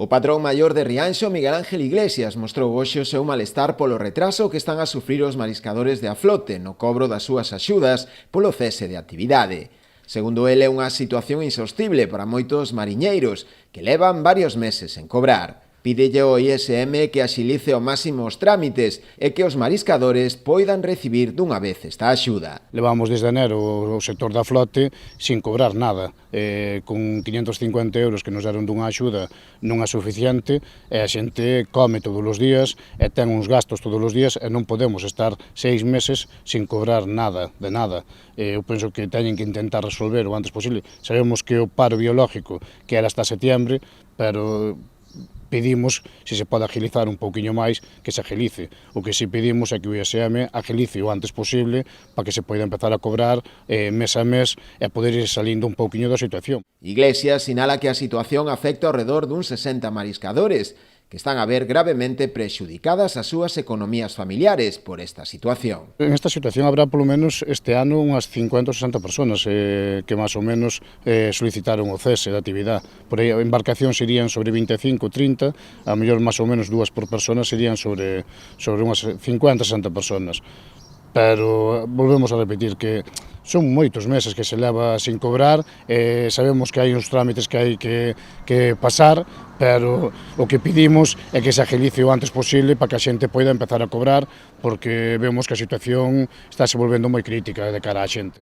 O patrón maior de Rianxo, Miguel Ángel Iglesias, mostrou hoxe o seu malestar polo retraso que están a sufrir os mariscadores de A Flote no cobro das súas axudas polo cese de actividade. Segundo ele, é unha situación insostible para moitos mariñeiros que levan varios meses sen cobrar. Pídelle ao ISM que axilice ao máximo os trámites e que os mariscadores poidan recibir dunha vez esta axuda. Levamos desde enero o sector da flote sin cobrar nada, con 550 euros que nos deron dunha axuda non é suficiente, e a xente come todos os días e ten uns gastos todos os días e non podemos estar 6 meses sin cobrar nada, de nada. Eu penso que teñen que intentar resolver o antes posible. Sabemos que o paro biológico que era hasta setembro, pero pedimos, se se pode agilizar un pouquiño máis, que se agilice. O que si pedimos é que o ISM agilice o antes posible para que se poida empezar a cobrar mes a mes e poder ir salindo un pouquiño da situación. Iglesias sinala que a situación afecta ao redor duns 60 mariscadores, que están a ver gravemente prexudicadas as súas economías familiares por esta situación. En esta situación habrá polo menos este ano unhas 50 ou 60 personas que máis ou menos solicitaron o cese da actividade. Por aí a embarcación serían sobre 25 ou 30, a mellor máis ou menos dúas por persona serían sobre unhas 50 60 personas. Pero volvemos a repetir que son moitos meses que se leva sin cobrar, sabemos que hai uns trámites que hai que pasar, pero o que pedimos é que se agilice o antes posible para que a xente poida empezar a cobrar, porque vemos que a situación está se volvendo moi crítica de cara á xente.